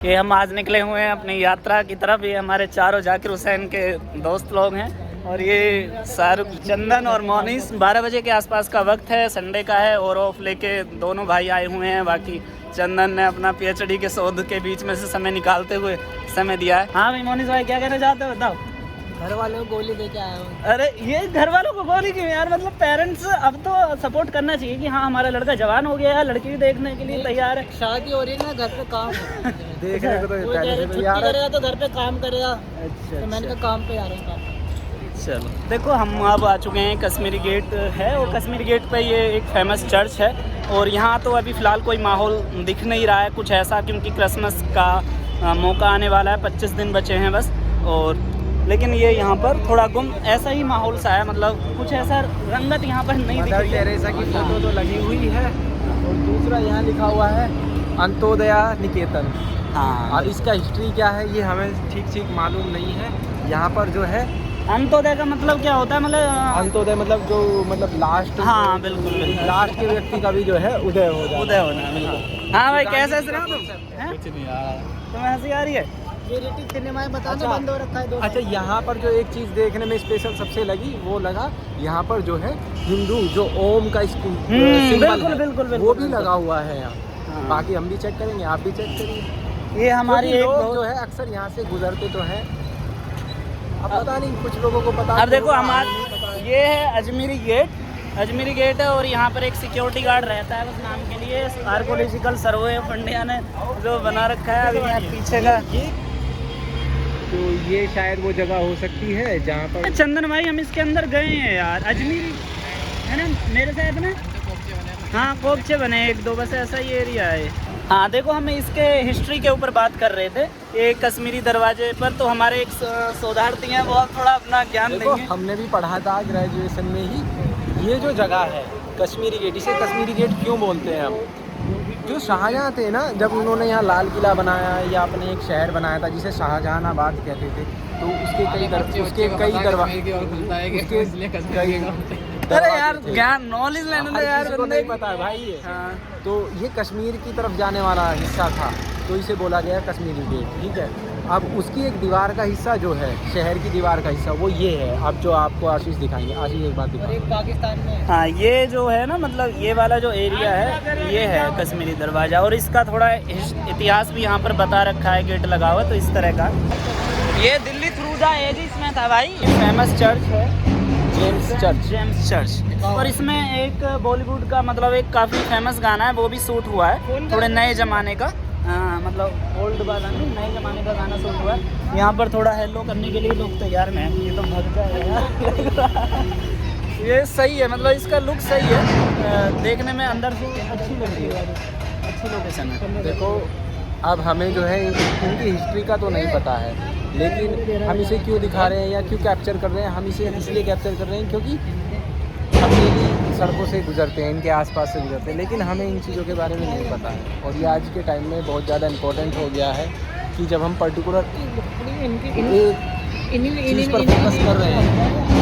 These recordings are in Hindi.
ये हम आज निकले हुए हैं अपनी यात्रा की तरफ। ये हमारे चारों जाकिर हुसैन के दोस्त लोग हैं और ये शाहरुख, चंदन और मोनिस। 12 बजे के आसपास का वक्त है, संडे का है और ऑफ लेके दोनों भाई आए हुए हैं। बाकी चंदन ने अपना PhD के शोध के बीच में से समय निकालते हुए समय दिया है। हाँ भाई मोनिस भाई, क्या कहना चाहते हो बताओ। घर वालों को गोली दे के आया हूँ। अरे ये घर वालों को गोली क्यों यार, मतलब पेरेंट्स अब तो सपोर्ट करना चाहिए कि हाँ हमारा लड़का जवान हो गया है, लड़की भी देखने के लिए तैयार है। शादी हो रही है ना, घर पे काम देखने को तो छुट्टी करेगा तो घर पे काम करेगा। अच्छा, तो मैंने कहा काम पे आ रहा हूँ। चलो देखो हम अब आ चुके हैं, कश्मीरी गेट है और कश्मीरी गेट पे ये एक फेमस चर्च है और यहाँ तो अभी फ़िलहाल कोई माहौल दिख नहीं रहा है कुछ ऐसा, क्योंकि क्रिसमस का मौका आने वाला है, 25 दिन बचे हैं बस। और लेकिन ये यहाँ पर थोड़ा गुम ऐसा ही माहौल सा है, मतलब कुछ ऐसा रंगत यहाँ पर नहीं दिख रही है। टेरेसा की फोटो तो लगी हुई है और दूसरा यहाँ लिखा हुआ है अंत्योदया निकेतन। हाँ, और इसका हिस्ट्री क्या है ये हमें ठीक मालूम नहीं है। यहाँ पर जो है अंत्योदय का मतलब क्या होता है, मतलब अंत्योदय मतलब जो मतलब लास्ट, हाँ बिल्कुल बिल्कुल, लास्ट के व्यक्ति का भी जो है उदय हो जाए, उदय होना है बिल्कुल। हाँ भाई कैसे हंस रहे हो तुम? कुछ नहीं यार, तुम्हें हंसी आ रही है? ये रेटिंग सिनेमा है, बता दो अच्छा। बंद हो रखा है 2 अच्छा, यहाँ पर जो एक चीज़ देखने में स्पेशल सबसे लगी वो लगा, यहाँ पर जो है हिंदू जो ओम का सिंबल बिल्कुल है बिल्कुल वो भी लगा हुआ है यहाँ। हाँ। बाकी हम भी चेक करेंगे, आप भी चेक करिए। ये हमारी एक लोग जो है अक्सर यहाँ से गुजरते तो हैं, अब पता नहीं कुछ लोगों को पता। अब देखो हमारा ये है अजमेरी गेट, अजमेरी गेट है और यहाँ पर एक सिक्योरिटी गार्ड रहता है बस नाम के लिए। आर्कोलॉजिकल सर्वे ऑफ इंडिया ने जो बना रखा है। अभी यहाँ पीछे का तो ये शायद वो जगह हो सकती है जहाँ पर चंदन भाई हम इसके अंदर गए हैं यार, अजमेरी है ना मेरे साथ में। हाँ कोपचे बने 1-2 बस, ऐसा ही एरिया है। हाँ देखो हम इसके हिस्ट्री के ऊपर बात कर रहे थे, ये कश्मीरी दरवाजे पर। तो हमारे एक शोधार्थी हैं, वो थोड़ा अपना ज्ञान देखो देंगे। हमने भी पढ़ा था ग्रेजुएशन में ही, ये जो जगह है कश्मीरी गेट, इसे कश्मीरी गेट क्यों बोलते हैं हम? जो शाहजहाँ थे ना, जब उन्होंने यहाँ लाल किला बनाया या अपने एक शहर बनाया था जिसे शाहजहानाबाद कहते थे, तो उसके कई अरे यार ज्ञान नॉलेज लेने दो यार, को नहीं पता है भाई ये। हाँ। तो ये कश्मीर की तरफ जाने वाला हिस्सा था, तो इसे बोला गया कश्मीरी गेट, ठीक है। अब उसकी एक दीवार का हिस्सा जो है, शहर की दीवार का हिस्सा, वो ये है। अब जो आपको आशीष दिखाएंगे, आशीष एक बात और दिखाएंगे। एक पाकिस्तान में। हाँ ये जो है ना, मतलब ये वाला जो एरिया है ये है कश्मीरी दरवाज़ा और इसका थोड़ा इतिहास भी यहाँ पर बता रखा है, गेट लगा हुआ तो इस तरह का। ये दिल्ली थ्रू द एजिस में था भाई, फेमस चर्च है जेम्स चर्च। और इसमें एक बॉलीवुड का मतलब एक काफ़ी फेमस गाना है, वो भी शूट हुआ है, थोड़े नए ज़माने का। हाँ मतलब ओल्ड वाला नहीं, नए ज़माने का गाना शूट हुआ है। यहाँ पर थोड़ा हेलो करने के लिए लोग तैयार हैं। ये तो भग जाएगा ये सही है, मतलब इसका लुक सही है, देखने में अंदर से अच्छी लग रही है, अच्छी लोकेशन है। देखो अब हमें जो है इनकी हिस्ट्री का तो नहीं पता है, लेकिन हम इसे क्यों दिखा रहे हैं या क्यों कैप्चर कर रहे हैं, हम इसे इसलिए कैप्चर कर रहे हैं क्योंकि हम डेली सड़कों से गुजरते हैं, इनके आसपास से गुजरते हैं, लेकिन हमें इन चीज़ों के बारे में नहीं पता है। और ये आज के टाइम में बहुत ज़्यादा इम्पोर्टेंट हो गया है कि जब हम पर्टिकुलर चीज़ पर फोकस कर रहे हैं,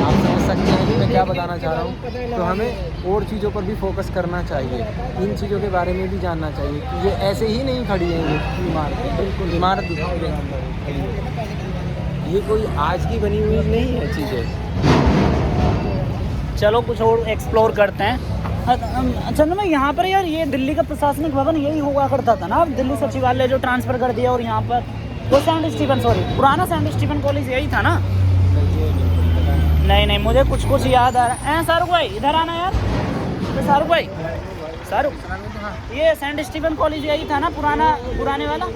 आप समझ सकते हैं कि मैं क्या बताना चाह रहा हूँ। तो हमें और चीज़ों पर भी फोकस करना चाहिए, इन चीज़ों के बारे में भी जानना चाहिए कि ये ऐसे ही नहीं खड़ी है। ये इमारत बिल्कुल इमारत दिखाई दे खड़ी है, ये कोई आज की बनी हुई नहीं है चीज़ें। चलो कुछ और एक्सप्लोर करते हैं। चंद्रमा यहाँ पर यार ये दिल्ली का प्रशासनिक भवन यही हुआ करता था ना, अब दिल्ली सचिवालय जो ट्रांसफ़र कर दिया, और यहाँ पर वो सेंट स्टीफन, सॉरी पुराना सेंट स्टीफन कॉलेज यही था ना। नहीं मुझे कुछ याद आ रहा है। शाहरुख भाई इधर आना यार, शाहरुख भाई, शाहरुख ये सेंट स्टीफन कॉलेज यही था ना, पुराने वाला।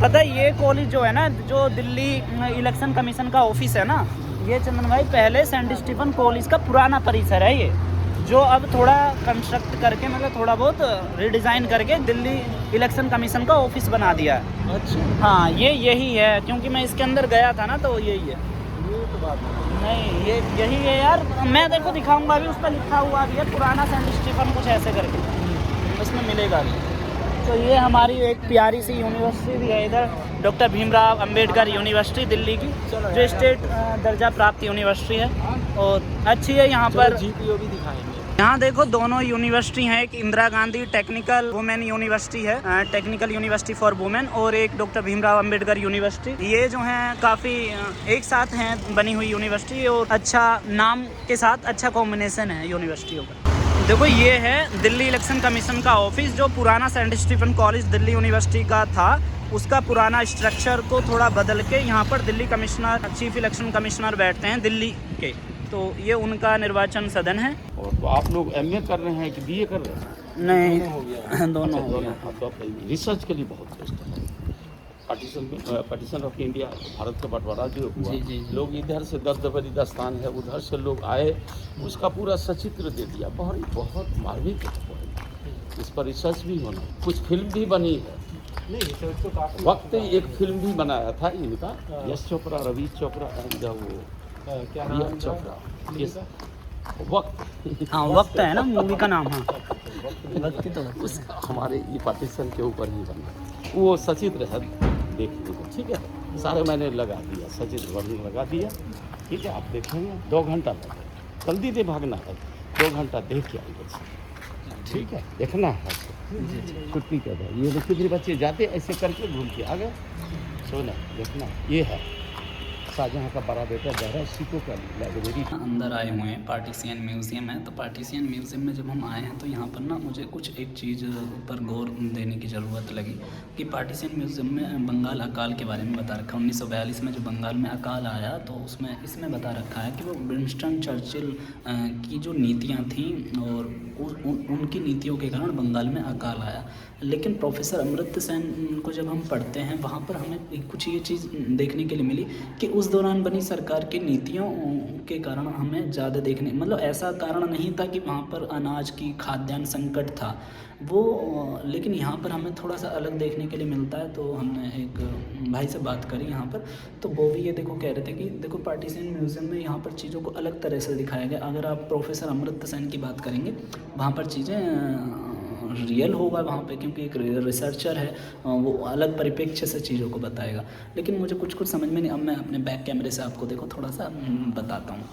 पता है ये कॉलेज जो है ना, जो दिल्ली इलेक्शन कमीशन का ऑफिस है ना, ये चंदन भाई पहले सेंट स्टीफन कॉलेज का पुराना परिसर है ये, जो अब थोड़ा कंस्ट्रक्ट करके मतलब थोड़ा बहुत रिडिज़ाइन करके दिल्ली इलेक्शन कमीशन का ऑफिस बना दिया है। अच्छा, हाँ ये यही है, क्योंकि मैं इसके अंदर गया था ना, तो यही है। ये तो बात नहीं ये यही है यार, मैं देखो दिखाऊंगा अभी, उस पर लिखा हुआ भी है पुराना सेंट स्टीफन कुछ ऐसे करके, उसमें मिलेगा भी। तो ये हमारी एक प्यारी सी यूनिवर्सिटी भी है इधर, डॉक्टर भीमराव अंबेडकर यूनिवर्सिटी दिल्ली की, जो स्टेट दर्जा प्राप्त यूनिवर्सिटी है और अच्छी है। यहाँ पर GPO भी दिखाएंगे। यहाँ देखो दोनों यूनिवर्सिटी हैं, एक Indira Gandhi technical women university है, टेक्निकल यूनिवर्सिटी फॉर वुमेन, और एक डॉक्टर भीमराव अंबेडकर यूनिवर्सिटी। ये जो है काफ़ी एक साथ हैं बनी हुई यूनिवर्सिटी, और अच्छा नाम के साथ अच्छा कॉम्बिनेशन है यूनिवर्सिटियों का। देखो ये है दिल्ली इलेक्शन कमीशन का ऑफिस, जो पुराना Saint Stephen college Delhi university का था उसका पुराना स्ट्रक्चर को थोड़ा बदल के यहाँ पर Delhi commissioner, chief election commissioner बैठते हैं दिल्ली के, तो ये उनका निर्वाचन सदन है। और तो आप लोग एमए कर रहे हैं कि बीए कर रहे हैं? नहीं, दोनों हो गया। तो रिसर्च के लिए बहुत बेस्ट है। पार्टीशन ऑफ इंडिया, भारत का बंटवारा जो हुआ, जी। लोग इधर से दस्तान है, उधर से लोग आए, उसका पूरा सचित्र दे दिया। बहुत मार्मिक है। इस पर रिसर्च भी होना, कुछ फिल्म भी बनी है। वक्त एक फिल्म भी बनाया था इनका, यश चोपड़ा, रवि चोपड़ा एंड वो प्रिया चोपड़ा। ये वक्त, हाँ वक्त है ना मूवी का नाम। हाँ वक्त की तो उसका हमारे ये पार्टीशन के ऊपर ही बना, वो सचित्र है, देख लीजिए। ठीक है, सारे मैंने लगा दिया, सचित्र वर्णन लगा दिया। ठीक है, आप देखेंगे 2 घंटा लगेगा, जल्दी से भागना है, 2 घंटा देख के आएंगे। ठीक है, देखना है कुछ नहीं कहता। ये देखिए मेरे बच्चे जाते ऐसे करके घूम के आ गए, सोना देखना। ये है शाहजहाँ का बड़ा बेटा जहरा सिखों का लाइब्रेरी। अंदर आए हुए हैं, पार्टीशियन म्यूज़ियम है। तो पार्टीशियन म्यूज़ियम में जब हम आए हैं तो यहाँ पर ना मुझे कुछ एक चीज़ पर गौर देने की ज़रूरत लगी कि पार्टीशियन म्यूज़ियम में बंगाल अकाल के बारे में बता रखा है। 1942 में जो बंगाल में अकाल आया तो उसमें इसमें बता रखा है कि वो विंस्टन चर्चिल की जो नीतियाँ थीं और उनकी नीतियों के कारण बंगाल में अकाल आया। लेकिन प्रोफेसर अमर्त्य सेन को जब हम पढ़ते हैं वहाँ पर हमें कुछ ये चीज़ देखने के लिए मिली कि उस दौरान बनी सरकार की नीतियों के कारण हमें ज़्यादा देखने, मतलब ऐसा कारण नहीं था कि वहाँ पर अनाज की खाद्यान्न संकट था वो, लेकिन यहाँ पर हमें थोड़ा सा अलग देखने के लिए मिलता है। तो हमने एक भाई से बात करी यहाँ पर, तो वो भी ये देखो कह रहे थे कि देखो पार्टीशियन म्यूज़ियम में यहाँ पर चीज़ों को अलग तरह से दिखाया गया। अगर आप प्रोफेसर अमर्त्य सेन की बात करेंगे वहाँ पर चीज़ें रियल होगा वहाँ पे, क्योंकि एक रिसर्चर है, वो अलग परिप्रेक्ष्य से चीज़ों को बताएगा। लेकिन मुझे कुछ समझ में नहीं, अब मैं अपने बैक कैमरे से आपको देखो थोड़ा सा बताता हूँ।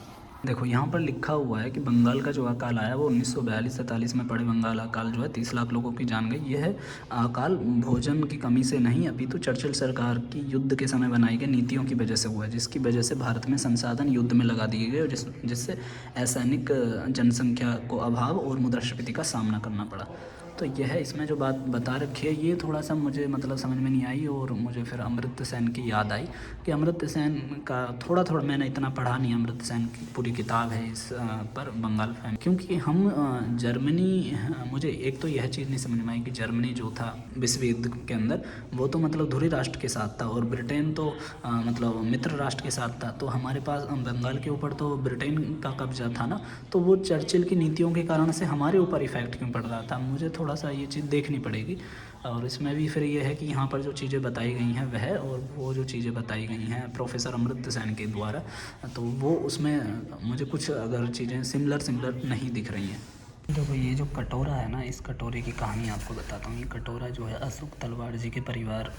देखो यहाँ पर लिखा हुआ है कि बंगाल का जो अकाल आया वो 1942-43 में पड़े बंगाल अकाल जो है 30 लाख लोगों की जान गई। यह अकाल भोजन की कमी से नहीं अपितु चर्चिल सरकार की युद्ध के समय बनाई गई नीतियों की वजह से हुआ है, जिसकी वजह से भारत में संसाधन युद्ध में लगा दिए गए और जिससे असैनिक जनसंख्या को अभाव और मुद्रास्फीति का सामना करना पड़ा। तो यह इसमें जो बात बता रखी है ये थोड़ा सा मुझे मतलब समझ में नहीं आई, और मुझे फिर अमर्त्य सेन की याद आई कि अमर्त्य सेन का थोड़ा मैंने इतना पढ़ा नहीं, अमर्त्य सेन की पूरी किताब है इस पर बंगाल फैन, क्योंकि हम जर्मनी, मुझे एक तो यह चीज़ नहीं समझ में आई कि जर्मनी जो था विश्व युद्ध के अंदर वो तो मतलब धुरी राष्ट्र के साथ था और ब्रिटेन तो मतलब मित्र राष्ट्र के साथ था। तो हमारे पास बंगाल के ऊपर तो ब्रिटेन का कब्जा था ना, तो वो चर्चिल की नीतियों के कारण से हमारे ऊपर इफेक्ट क्यों पड़ रहा था, मुझे थोड़ा सा ये चीज़ देखनी पड़ेगी। और इसमें भी फिर ये है कि यहाँ पर जो चीज़ें बताई गई हैं वह और वो जो चीज़ें बताई गई हैं प्रोफेसर अमर्त्य सेन के द्वारा, तो वो उसमें मुझे कुछ अगर चीज़ें सिमिलर नहीं दिख रही हैं। देखो ये जो कटोरा है ना, इस कटोरे की कहानी आपको बताता हूँ। ये कटोरा जो है अशोक तलवार जी के परिवार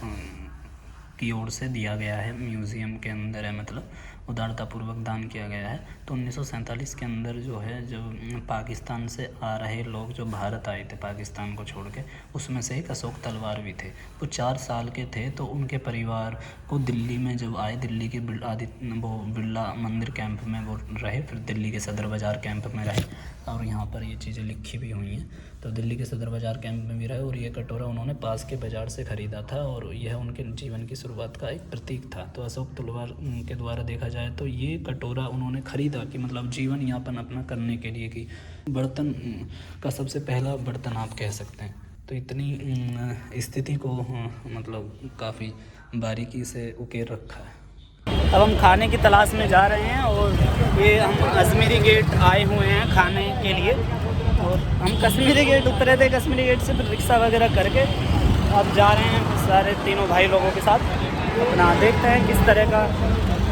की ओर से दिया गया है, म्यूज़ियम के अंदर है, मतलब उदारतापूर्वक दान किया गया है। तो 1947 के अंदर जो है, जब पाकिस्तान से आ रहे लोग जो भारत आए थे पाकिस्तान को छोड़ के, उसमें से एक अशोक तलवार भी थे। वो 4 साल के थे, तो उनके परिवार को दिल्ली में जब आए, दिल्ली के वो बिरला मंदिर कैंप में वो रहे, फिर दिल्ली के सदर बाज़ार कैंप में रहे, और यहाँ पर ये चीज़ें लिखी भी हुई हैं। तो दिल्ली के सदर बाज़ार कैंप में भी रहे, और ये कटोरा उन्होंने पास के बाज़ार से ख़रीदा था, और यह उनके जीवन की शुरुआत का एक प्रतीक था। तो अशोक तलवार के द्वारा देखा जाए तो ये कटोरा उन्होंने ख़रीदा कि मतलब जीवन यापन अपना करने के लिए, कि बर्तन का सबसे पहला बर्तन आप कह सकते हैं। तो इतनी स्थिति को मतलब काफ़ी बारीकी से उकेर रखा है। अब हम खाने की तलाश में जा रहे हैं, और ये हम अजमेरी गेट आए हुए हैं खाने के लिए, और हम कश्मीरी गेट उतरे थे, कश्मीरी गेट से फिर रिक्शा वगैरह करके अब जा रहे हैं सारे तीनों भाई लोगों के साथ। अपना देखते हैं किस तरह का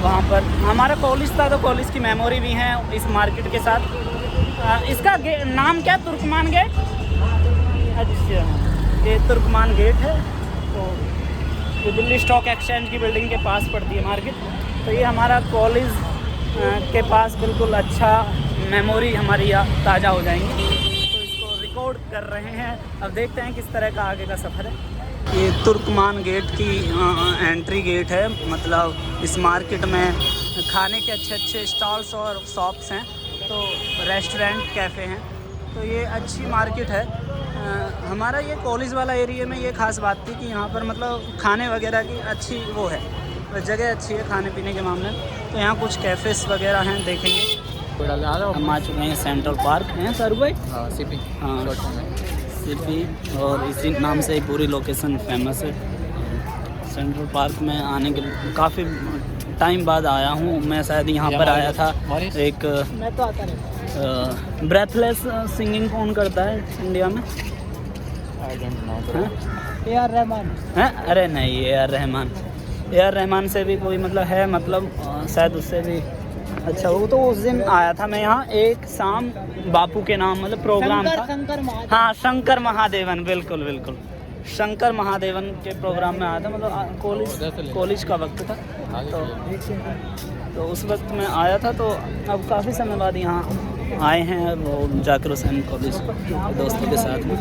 वहाँ पर हमारा कॉलेज था, तो कॉलेज की मेमोरी भी है इस मार्केट के साथ। इसका नाम क्या, तुर्कमान गेट? अच्छा, ये तुर्कमान गेट है। तो ये दिल्ली स्टॉक एक्सचेंज की बिल्डिंग के पास पड़ती है मार्केट। तो ये हमारा कॉलेज के पास बिल्कुल अच्छा मेमोरी हमारी याद ताज़ा हो जाएंगी, तो इसको रिकॉर्ड कर रहे हैं। अब देखते हैं किस तरह का आगे का सफ़र है। ये तुर्कमान गेट की एंट्री गेट है। मतलब इस मार्केट में खाने के अच्छे अच्छे स्टॉल्स और शॉप्स हैं, तो रेस्टोरेंट कैफ़े हैं, तो ये अच्छी मार्केट है। हमारा ये कॉलेज वाला एरिया में ये ख़ास बात थी कि यहाँ पर मतलब खाने वगैरह की अच्छी वो है, जगह अच्छी है खाने पीने के मामले में। तो यहाँ कुछ कैफ़ेस वगैरह हैं, देखेंगे। हम आ चुके हैं सेंट्रल पार्क हैं सर भाई, सीपी। हाँ सीपी, और इसी नाम से ही पूरी लोकेशन फेमस है। सेंट्रल पार्क में आने के काफ़ी टाइम बाद आया हूँ मैं, शायद यहाँ पर आया था। एक मैं तो आता रहता ब्रेथलेस सिंगिंग कौन करता है इंडिया में? AR रहमान। हैं? अरे नहीं, AR रहमान से भी कोई मतलब है, मतलब शायद उससे भी अच्छा वो। तो उस दिन आया था मैं यहाँ, एक शाम बापू के नाम मतलब प्रोग्राम था। शंकर महादेव। हाँ, शंकर महादेवन, बिल्कुल बिल्कुल, शंकर महादेवन के प्रोग्राम में आया था। मतलब कॉलेज का वक्त था, तो उस वक्त में आया था। तो अब काफ़ी समय बाद यहाँ आए हैं वो जाकिर हुसैन कॉलेज दोस्तों के साथ में।